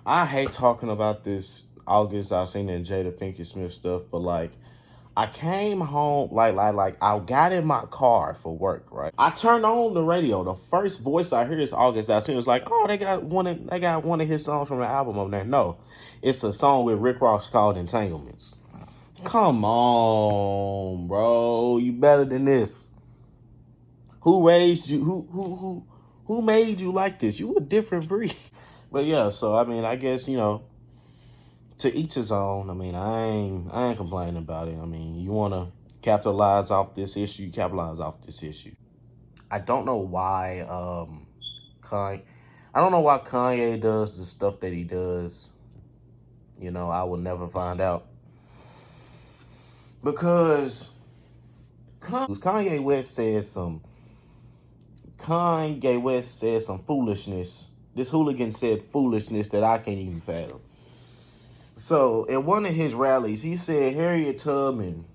I hate talking about this August Alsina and Jada Pinkett Smith stuff, but like I came home like I got in my car for work, right? I turned on the radio. The first voice I hear is August Alsina. It was like, oh, they got one of his songs from the album on there. No, it's a song with Rick Ross called Entanglements. Come on, bro. You better than this. Who raised you? Who made you like this? You a different breed. But yeah, so I mean, I guess to each his own. I mean, I ain't complaining about it. I mean, you wanna capitalize off this issue, capitalize off this issue. I don't know why Kanye I don't know why Kanye does the stuff that he does. I will never find out. Because Kanye West said some foolishness. This hooligan said foolishness that I can't even fathom. So at one of his rallies, he said Harriet Tubman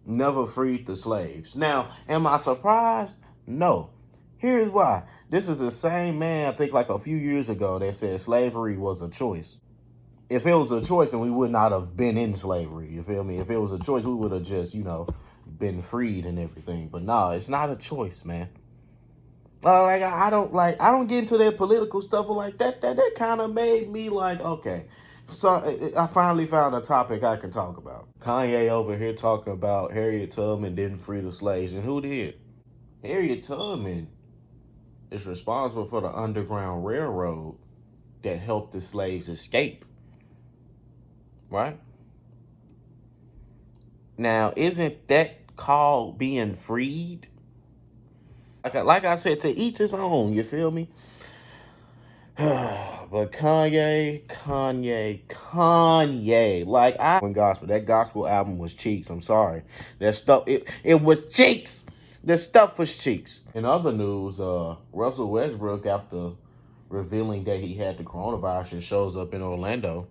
never freed the slaves. Now, am I surprised? No. Here's why. This is the same man, I think like a few years ago, that said slavery was a choice. If it was a choice, then we would not have been in slavery. You feel me? If it was a choice, we would have just, been freed and everything. But no, it's not a choice, man. I don't get into that political stuff, but like that kind of made me like, okay. So I finally found a topic I can talk about. Kanye over here talking about Harriet Tubman didn't free the slaves, and who did? Harriet Tubman is responsible for the Underground Railroad that helped the slaves escape. Right? Now, isn't that called being freed? Like I said, to each his own, you feel me? But Kanye. When that gospel album was cheeks. I'm sorry. That stuff, it was cheeks. The stuff was cheeks. In other news, Russell Westbrook, after revealing that he had the coronavirus and shows up in Orlando,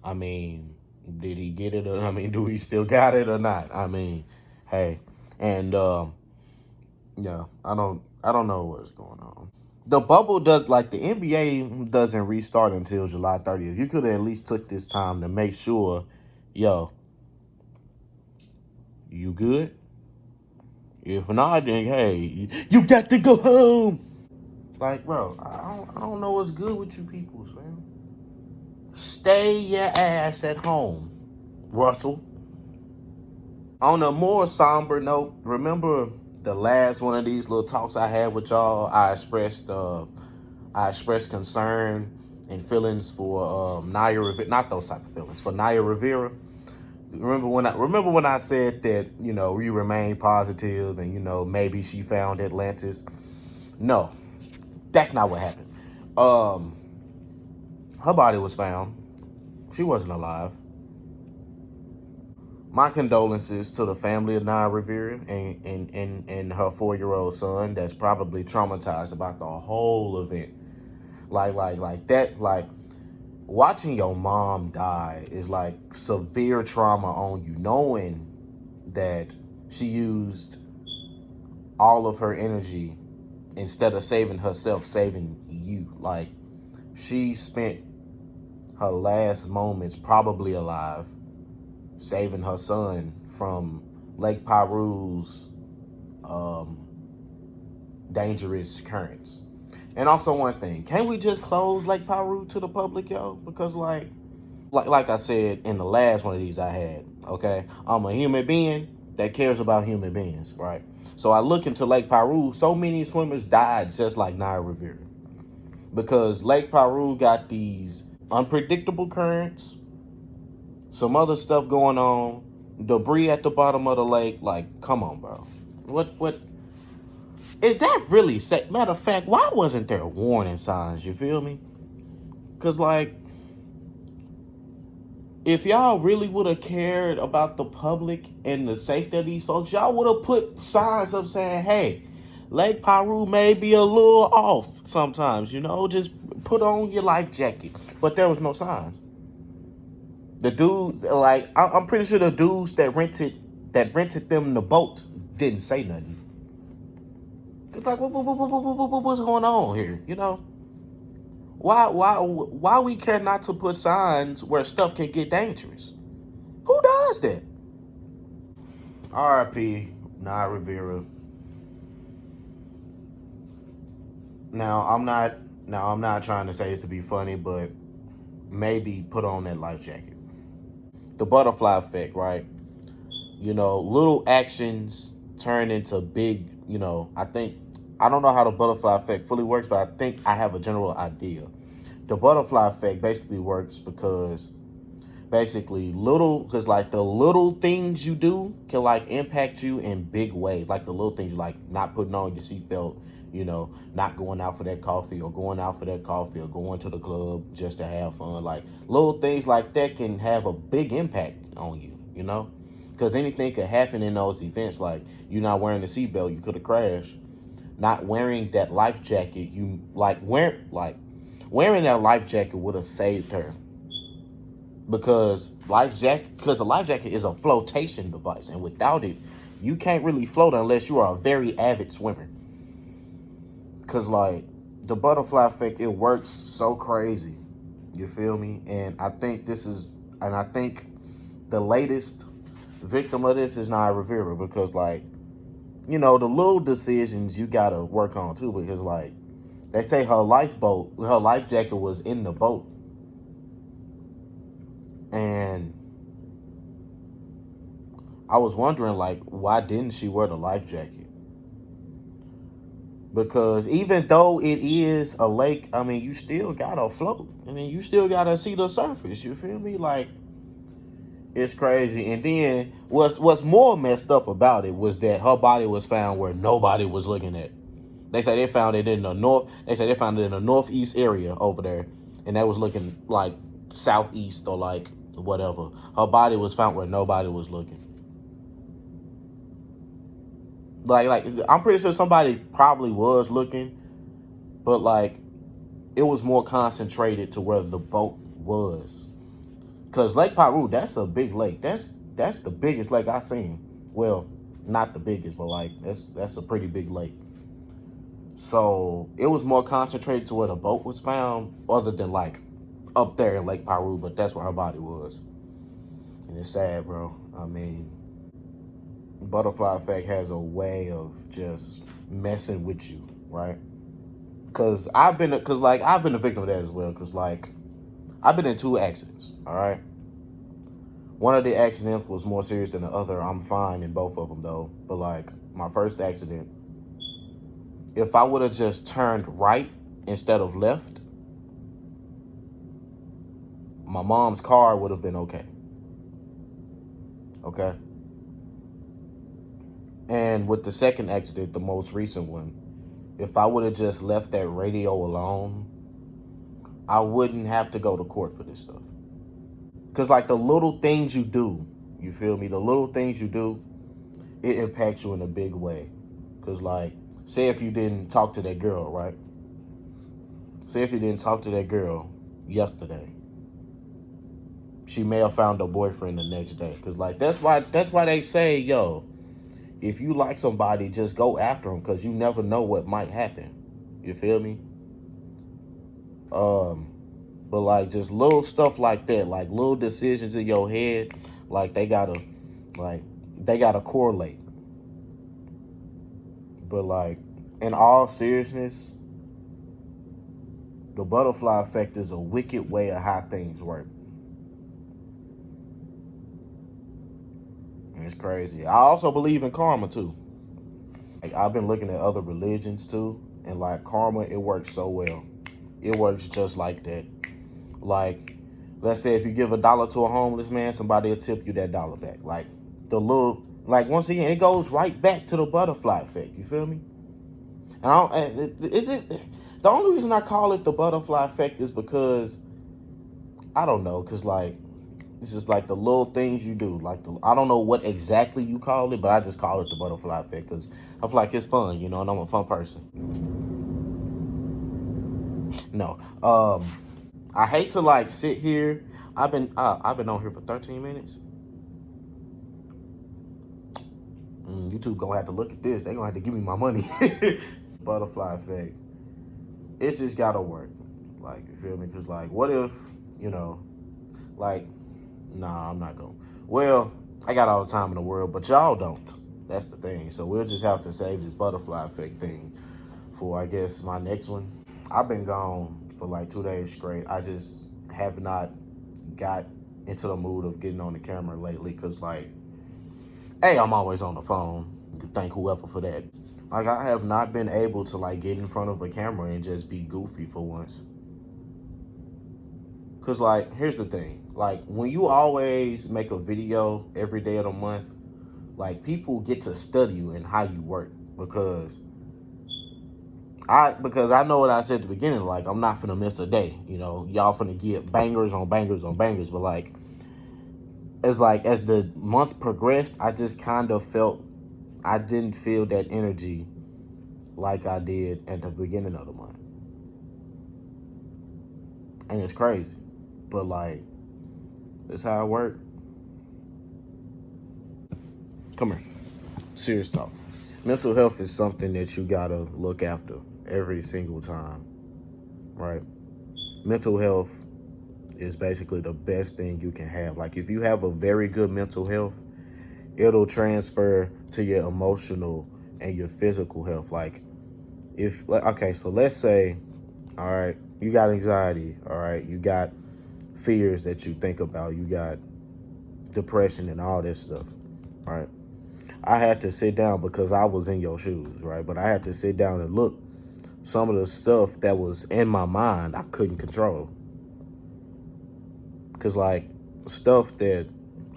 I mean, did he get it? Do he still got it or not? I mean, hey, and yeah, I don't know what's going on. The bubble does, like, the NBA doesn't restart until July 30th. You could have at least took this time to make sure, yo, you good? If not, then hey, you got to go home. Like, bro, I don't know what's good with you peoples, man. Stay your ass at home, Russell. On a more somber note, remember the last one of these little talks I had with y'all? I expressed concern and feelings for Naya Rivera, not those type of feelings, for Naya Rivera. Remember when I said that we remain positive and maybe she found Atlantis? No, that's not what happened. Her body was found. She wasn't alive. My condolences to the family of Naya Rivera and her 4-year-old son that's probably traumatized about the whole event. Like that, like watching your mom die is like severe trauma on you, knowing that she used all of her energy instead of saving herself, saving you. Like, she spent her last moments probably alive saving her son from Lake Pyru's dangerous currents. And also one thing, can't we just close Lake Piru to the public, yo? Because like I said in the last one of these I had, okay, I'm a human being that cares about human beings, right? So I look into Lake Piru, so many swimmers died just like Naya Rivera. Because Lake Piru got these unpredictable currents, some other stuff going on, debris at the bottom of the lake. Like, come on, bro. What is that really safe? Matter of fact, why wasn't there warning signs? You feel me? Because, like, if y'all really would have cared about the public and the safety of these folks, y'all would have put signs up saying, hey, Lake Piru may be a little off sometimes, just put on your life jacket. But there was no signs. The dude, like, I'm pretty sure the dudes that rented them the boat didn't say nothing. It's like, what's going on here? Why we care not to put signs where stuff can get dangerous? Who does that? R.I.P. Naya Rivera. Now I'm not trying to say this to be funny, but maybe put on that life jacket. The butterfly effect, right? Little actions turn into big, I don't know how the butterfly effect fully works, but I think I have a general idea. The butterfly effect basically works because because like the little things you do can like impact you in big ways. Like the little things like not putting on your seatbelt, not going out for that coffee or going out for that coffee or going to the club just to have fun. Like little things like that can have a big impact on you. Because anything could happen in those events. Like you not wearing the seatbelt, you could have crashed. Not wearing that life jacket, wearing that life jacket would have saved her. Because the life jacket is a flotation device, and without it, you can't really float unless you are a very avid swimmer. Because like the butterfly effect, it works so crazy. You feel me? And I think the latest victim of this is Naya Rivera, because like, the little decisions you gotta work on too, because like they say her life jacket was in the boat. And I was wondering, like, why didn't she wear the life jacket? Because even though it is a lake, I mean, you still gotta float. I mean, you still gotta see the surface. You feel me? Like, it's crazy. And then what's more messed up about it was that her body was found where nobody was looking at. They say they found it in the north. They say they found it in the northeast area over there, and that was looking like southeast or like whatever. Her body was found where nobody was looking. Like I'm pretty sure somebody probably was looking, but like it was more concentrated to where the boat was. Cause Lake Piru, that's a big lake. That's the biggest lake I've seen. Well, not the biggest, but like that's a pretty big lake. So it was more concentrated to where the boat was found, other than like up there in Lake Piru. But that's where her body was, and it's sad, bro. I mean, butterfly effect has a way of just messing with you, right? Cause I've been a victim of that as well. Cause like I've been in 2 accidents. All right, one of the accidents was more serious than the other. I'm fine in both of them though. But like my first accident, if I would have just turned right instead of left, my mom's car would have been okay. Okay. And with the second accident, the most recent one, if I would have just left that radio alone, I wouldn't have to go to court for this stuff. Because like the little things you do, you feel me? The little things you do, it impacts you in a big way. Because like, say if you didn't talk to that girl, right? Say if you didn't talk to that girl yesterday, she may have found a boyfriend the next day. Because like, that's why they say, yo, if you like somebody, just go after them, because you never know what might happen. You feel me? But like just little stuff like that, like little decisions in your head, like they gotta correlate. But like in all seriousness, the butterfly effect is a wicked way of how things work. And it's crazy. I also believe in karma too. Like I've been looking at other religions too, and like karma, it works so well. It works just like that. Like, let's say if you give $1 to a homeless man, somebody will tip you that dollar back. Like once again, it goes right back to the butterfly effect. You feel me? The only reason I call it the butterfly effect is because I don't know, because like it's just like the little things you do. Like I don't know what exactly you call it, but I just call it the butterfly effect because I feel like it's fun, and I'm a fun person. No, I hate to like sit here. I've been on here for 13 minutes. YouTube gonna have to look at this. They gonna have to give me my money. Butterfly effect. It just gotta work. Like, you feel me? Because, like, what if, you know, like, nah, I'm not going. Well, I got all the time in the world, but y'all don't. That's the thing. So we'll just have to save this butterfly effect thing for, I guess, my next one. I've been gone for like 2 days straight. I just have not got into the mood of getting on the camera lately because, like, hey, I'm always on the phone. You can thank whoever for that. Like, I have not been able to, like, get in front of a camera and just be goofy for once. Because, like, here's the thing. Like, when you always make a video every day of the month, like, people get to study you and how you work. Because I know what I said at the beginning. Like, I'm not finna miss a day. You know, y'all finna get bangers on bangers on bangers. But, like, as the month progressed, I just kind of felt I didn't feel that energy like I did at the beginning of the month. And it's crazy. But, like, that's how it works. Come here. Serious talk. Mental health is something that you gotta look after every single time, right? Mental health is basically the best thing you can have. Like, if you have a very good mental health, it'll transfer to your emotional and your physical health. Like, okay, so let's say, all right, you got anxiety, all right, you got fears that you think about, you got depression and all this stuff, right? I had to sit down because I was in your shoes, right? But I had to sit down and look. Some of the stuff that was in my mind, I couldn't control. Because, like, stuff that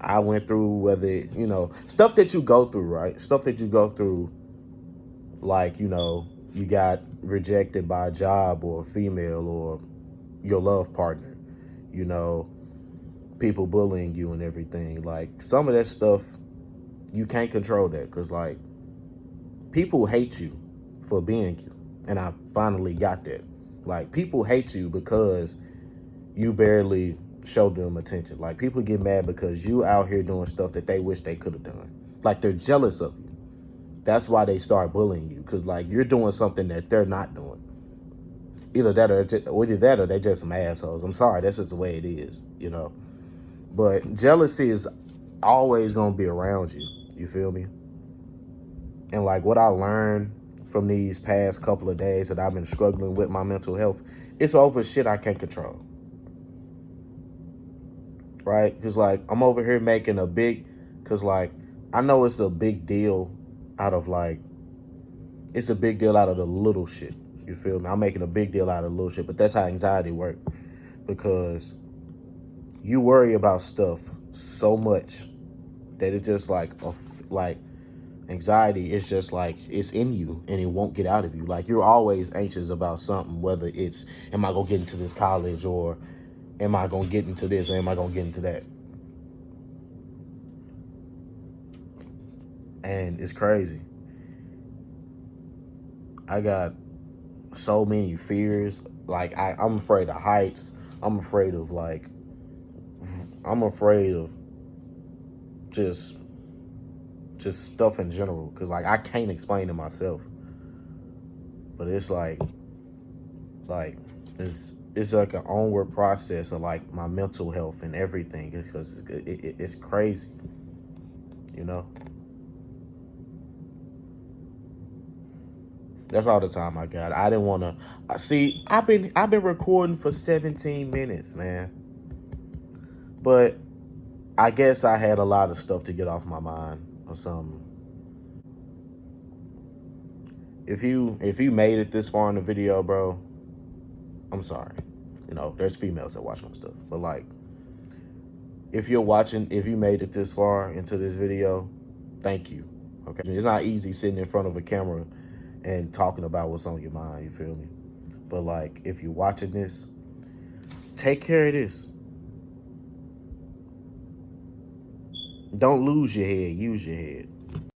I went through, whether, you know, stuff that you go through, right? Stuff that you go through, like, you know, you got rejected by a job or a female or your love partner, you know, people bullying you and everything. Like, some of that stuff, you can't control that because, like, people hate you for being you. And I finally got that. Like, people hate you because you barely show them attention. Like, people get mad because you out here doing stuff that they wish they could have done. Like, they're jealous of you. That's why they start bullying you, because, like, you're doing something that they're not doing. Either that or they're just some assholes. I'm sorry, that's just the way it is, you know. But jealousy is always going to be around you. You feel me? And, like, what I learned from these past couple of days that I've been struggling with my mental health, it's over shit I can't control. Right? Because, like, I'm over here making because, like, I know it's a big deal out of, like, it's a big deal out of the little shit. You feel me? I'm making a big deal out of the little shit, but that's how anxiety works. Because you worry about stuff so much that it's just like anxiety is just like it's in you and it won't get out of you. Like, you're always anxious about something, whether it's, am I gonna get into this college, or am I gonna get into this, or am I gonna get into that? And it's crazy. I got so many fears. Like, I'm afraid of heights. I'm afraid of just stuff in general, because, like, I can't explain it myself. But it's like it's like an onward process of, like, my mental health and everything, because it's crazy, you know. That's all the time I got. I didn't want to see. I've been recording for 17 minutes, man. But I guess I had a lot of stuff to get off my mind or something. If you made it this far in the video, bro, I'm sorry. You know, there's females that watch my stuff. But, like, if you made it this far into this video, thank you. Okay? It's not easy sitting in front of a camera and talking about what's on your mind, you feel me? But, like, if you're watching this, take care of this. Don't lose your head, use your head.